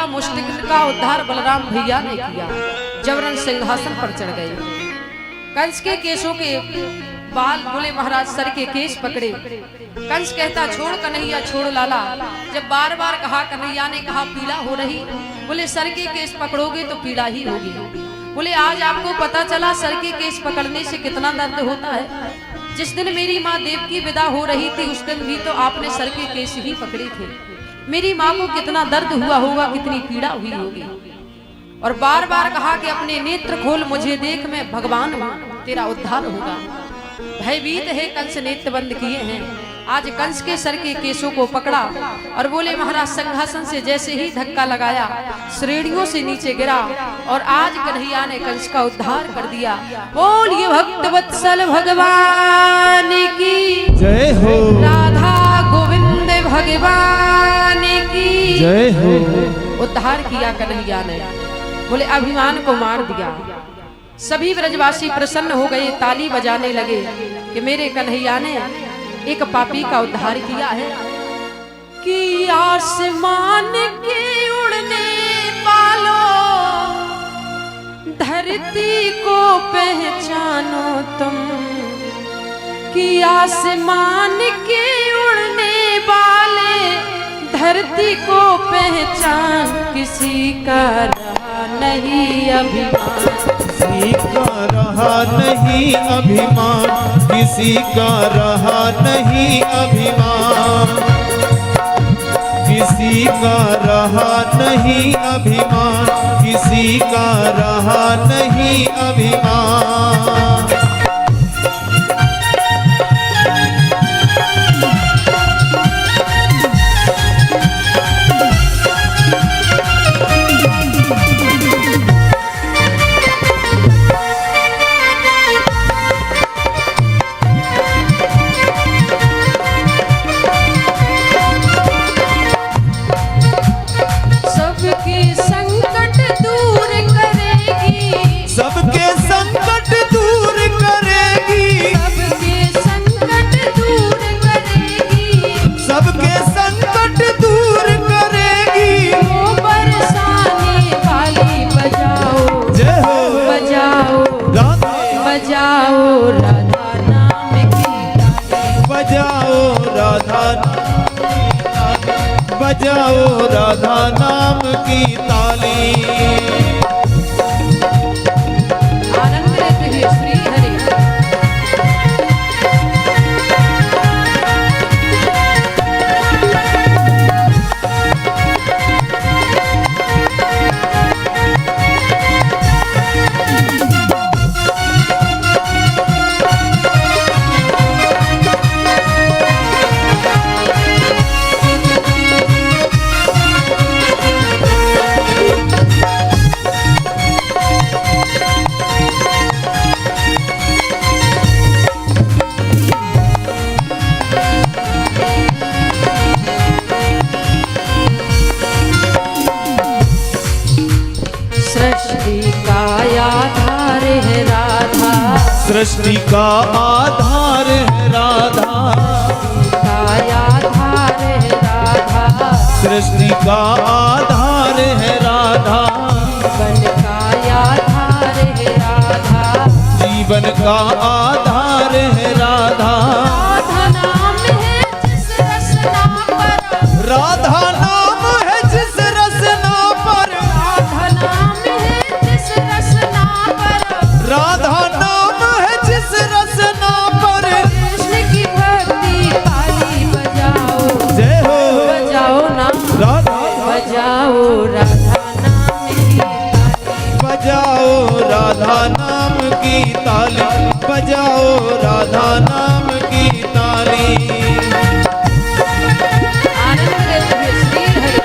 किया, मुष्टिक का उद्धार बलराम भैया ने किया। जबरन सिंहासन पर चढ़ गए। कंस के केशों के बाल, बोले महाराज सर के केश पकड़े। कंस कहता छोड़ कन्हैया, छोड़ लाला। जब बार बार कहा, कन्हैया ने कहा पीड़ा हो रही। बोले सर के केश पकड़ोगे तो पीड़ा ही होगी। बोले आज आपको पता चला सर के केश पकड़ने से कितना दर्द होता है। जिस दिन मेरी माँ देवकी विदा हो रही थी उस दिन भी तो आपने सर के केश ही पकड़े थे। मेरी माँ को कितना दर्द हुआ होगा, कितनी पीड़ा हुई होगी। और बार बार कहा कि अपने नेत्र खोल, मुझे देख, मैं भगवान हूँ, तेरा उद्धार होगा। भयभीत है कंस नेत्र बंद किए हैं। आज कंस के सर के केशों को पकड़ा और बोले महाराज सिंहासन से जैसे ही धक्का लगाया, श्रेणियों से नीचे गिरा और आज कन्हैया ने कंस का उद्धार कर दिया। बोलिए भक्त वत्सल भगवान की जय हो, राधा गोविंद भगवान की जय हो। उद्धार किया कन्हैया ने। बोले अभिमान को मार दिया। सभी ब्रजवासी प्रसन्न हो गए, ताली बजाने लगे कि मेरे कन्हैया ने एक पापी का उद्धार किया है। कि आसमान के उड़ने वालों, धरती को पहचानो तुम। कि आसमान के उड़ने वाले, धरती को पहचान, किसी का रहा नहीं अभिमान। किसी का रहा नहीं अभिमान, किसी का रहा नहीं अभिमान, किसी का रहा नहीं अभिमान, किसी का रहा नहीं अभिमान। सबके संकट दूर करेगी, सबके संकट दूर करेगी। वो बरसाने वाली बजाओ, जय हो, बजाओ राधा, बजाओ राधा नाम की ताली। बजाओ राधा, बजाओ राधा नाम की ताली। आनंद लेते हुए श्री हरि। सृष्टि का आधार है राधा, सृष्टि का आधार है राधा, जीवन का आधार है राधा। राधा नाम है जिस रसना पर, राधा नाम है जिस रसना पर। कृष्ण की भक्ति ताली बजाओ, जय हो, बजाओ ना राधा, बजाओ राधा नाम की ताली। बजाओ राधा नाम की ताली, बजाओ राधा नाम की ताली। आनंद लेते हुए श्री हरि।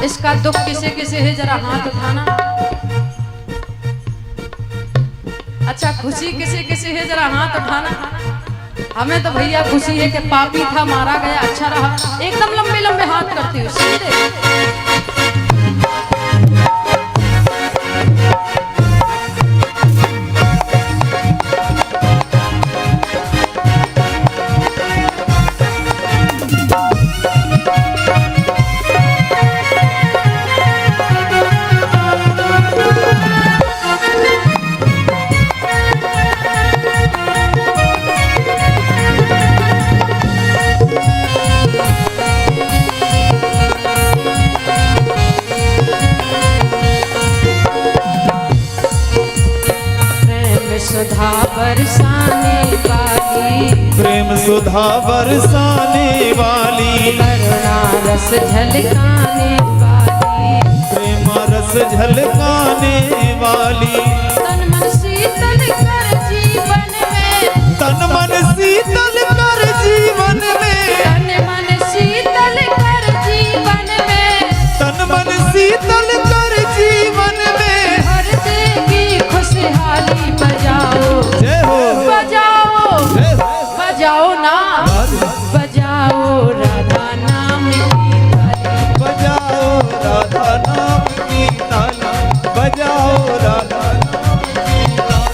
इसका दुख किसे किसे है, जरा हाथ उठाना। अच्छा, खुशी किसे किसे है, जरा हाथ उठाना। हमें तो भैया खुशी है कि पापी था, मारा गया, अच्छा रहा। एकदम लंबे लंबे हाथ करती हूँ, सीधे। सुधा बरसाने वाली, प्रेम सुधा बरसाने वाली, करुणा रस झलकाने वाली, प्रेम रस झलकाने वाली, तन मन शीतल कर जीवन में, तन मन शीतल कर जीवन में, तन मन शीतल कर जीवन में, तन मन शीतल कर जीवन में, भर देगी खुशहाली। बजाओ जय हो, बजाओ जय हो, बजाओ ना, बजाओ राधा नाम की ताली, बजाओ राधा नाम की ताली, बजाओ राधा नाम की ताली।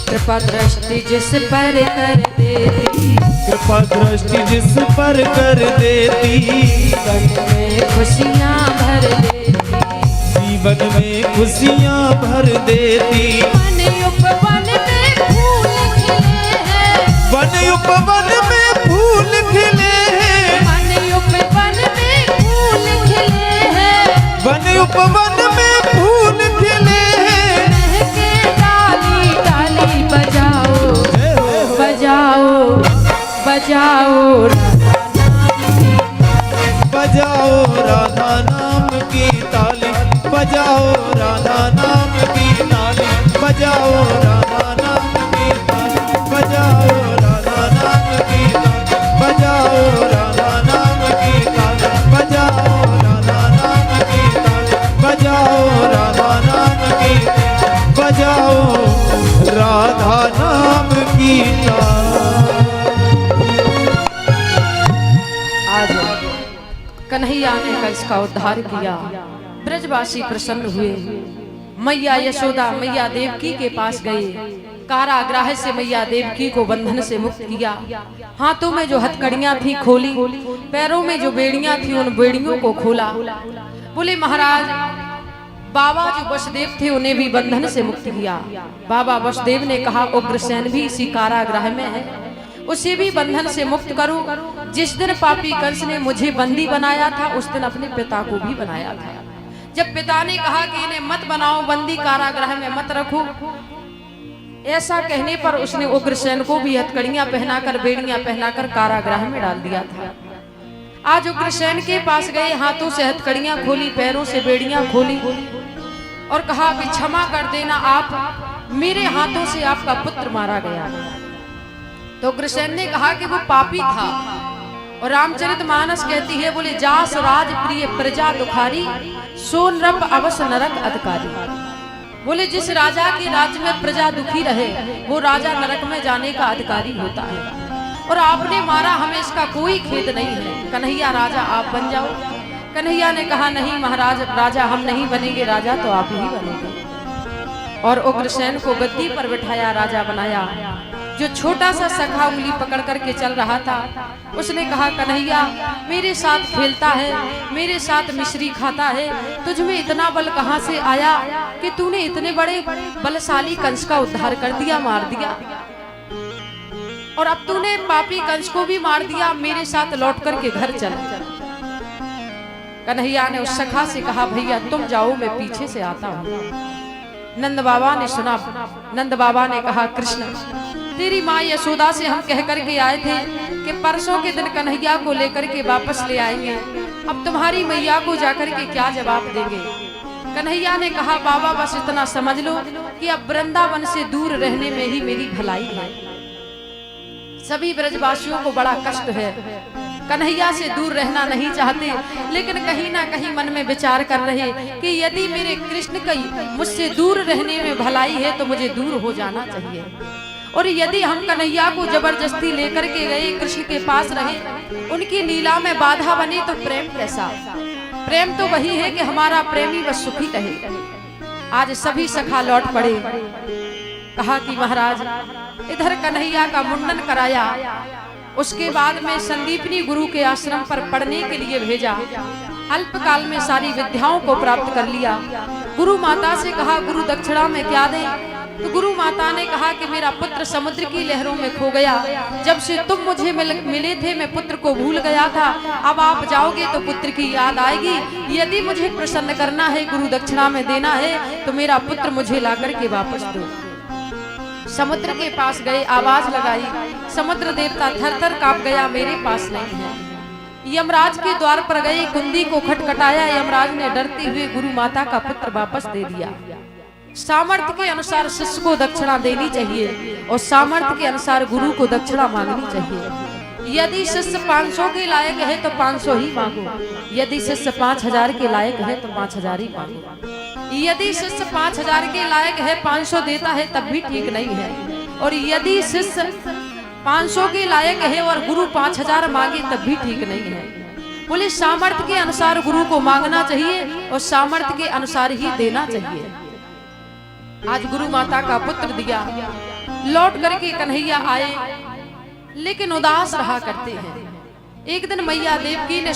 कृपा दृष्टि जिस पर कर देती, कृपा दृष्टि जिस पर कर देती, जीवन में खुशियाँ भर देती, जीवन में खुशियाँ भर देती। वन उपवन में फूल खिले हैं, वन उपवन में फूल खिले हैं, वन उपवन में फूल खिले हैं, वन उपवन में फूल खिले हैं। महके डाली डाली, बजाओ जय हो, बजाओ बजाओ राधा नाम की, बजाओ राधा नाम की ताली, बजाओ राधा नाम की ताली, बजाओ राधा नाम की ताली, बजाओ राधा नाम की ताली, बजाओ राधा नाम की ताली, बजाओ राधा नाम की ताली, बजाओ राधा नाम की ताली। आज कन्हैया ने कंस का उद्धार किया, ब्रजवासी प्रसन्न हुए। मैया यशोदा मैया देवकी के पास गए, कारागृह से मैया देवकी को बंधन से मुक्त किया। हाथों में जो हथकड़ियां थी खोली, पैरों में जो बेड़ियां थी उन बेड़ियों को खोला। बोले महाराज, बाबा जो वसुदेव थे उन्हें भी बंधन से मुक्त किया। बाबा वसुदेव ने कहा उग्रसेन भी इसी कारागृह में है, उसे भी बंधन से मुक्त करूं। जिस दिन पापी कंस ने मुझे बंदी बनाया था उस दिन अपने पिता को भी बनाया था। जब पिता ने कहा कि इन्हें मत बनाओ बंदी, कारागृह में मत रखो, ऐसा कहने पर उसने उग्रसेन को भी हथकड़ियां पहनाकर बेड़ियां पहनाकर कारागृह में डाल दिया था। आज उग्रसेन के पास गए, हाथों से हथकड़ियां खोली, पैरों से बेड़ियां खोली और कहा कि क्षमा कर देना, आप मेरे हाथों से आपका पुत्र मारा गया। तो उग्रसेन ने कहा कि वो पापी था। और रामचरितमानस कहती है, बोले जास राज प्रिय प्रजा दुखारी, सो नृप अवस नरक अधिकारी। बोले जिस राजा के राज्य में प्रजा दुखी रहे वो राजा नरक में जाने का अधिकारी होता है। और आपने मारा, हमें इसका कोई खेद नहीं है, कन्हैया राजा आप बन जाओ। कन्हैया ने कहा नहीं महाराज, राजा हम नहीं बनेंगे, राजा तो आप ही बनेंगे। और उग्रसेन को गद्दी पर बिठाया, राजा बनाया। जो छोटा सा सखा उंगली पकड़ करके चल रहा था, उसने कहा कन्हैया मेरे साथ खेलता है, मेरे साथ मिश्री खाता है, तुझ में इतना बल कहाँ से आया कि तूने इतने बड़े बलशाली कंस का उद्धार कर दिया, मार दिया, और अब तूने पापी कंस को भी मार दिया, मेरे साथ लौट करके घर चल। कन्हैया ने उस सखा से कहा भैया तुम जाओ, मैं पीछे से आता हूँ। नंद बाबा ने सुना, नंद बाबा ने कहा कृष्ण तेरी माँ यशोदा से हम कह करके आए थे कि परसों के दिन कन्हैया को लेकर के वापस ले आएंगे, अब तुम्हारी मैया को जाकर के क्या जवाब देंगे। कन्हैया ने कहा बाबा बस इतना समझ लो कि अब वृंदावन से दूर रहने में ही मेरी भलाई है। सभी ब्रजवासियों को बड़ा कष्ट है, कन्हैया से दूर रहना नहीं चाहते, लेकिन कहीं ना कहीं मन में विचार कर रहे कि यदि मेरे कृष्ण की मुझसे दूर रहने में भलाई है तो मुझे दूर हो जाना चाहिए, और यदि हम कन्हैया को जबरदस्ती लेकर के गए, कृष्ण के पास रहे, उनकी लीला में बाधा बनी तो प्रेम कैसा। प्रेम तो वही है कि हमारा प्रेमी बस सुखी रहे। आज सभी सखा लौट पड़े, कहा कि महाराज इधर कन्हैया का मुंडन कराया, उसके बाद में संदीपनी गुरु के आश्रम पर पढ़ने के लिए भेजा, अल्पकाल में सारी विद्याओं को प्राप्त कर लिया। गुरु माता से कहा गुरु दक्षिणा में क्या दें, तो गुरु माता ने कहा कि मेरा पुत्र समुद्र की लहरों में खो गया, जब से तुम मुझे मिले थे मैं पुत्र को भूल गया था, अब आप जाओगे तो पुत्र की याद आएगी, यदि मुझे प्रसन्न करना है, गुरु दक्षिणा में देना है, तो मेरा पुत्र मुझे लाकर के वापस दो। समुद्र के पास गए, आवाज लगाई, समुद्र देवता थर थर कांप गया, मेरे पास नहीं है। यमराज के द्वार पर गए, कुंदी को खटखटाया, यमराज ने डरते हुए गुरु माता का पुत्र वापस दे दिया। सामर्थ्य के अनुसार शिष्य को दक्षिणा देनी चाहिए और सामर्थ्य के अनुसार गुरु को दक्षिणा मांगनी चाहिए। यदि शिष्य 500 के लायक है तो 500 ही मांगो, यदि शिष्य 5000 के लायक है तो 5000 ही मांगो। यदि शिष्य 5000 के लायक है 500 देता है तब भी ठीक नहीं है, और यदि शिष्य 500 के लायक है और गुरु 5000 मांगे तब भी ठीक नहीं है। बोले सामर्थ्य के अनुसार गुरु को मांगना चाहिए और सामर्थ्य के अनुसार ही देना चाहिए। आज गुरु माता का पुत्र दिया, लौट करके कन्हैया आए, लेकिन उदास रहा करते हैं। एक दिन मैया देवकी ने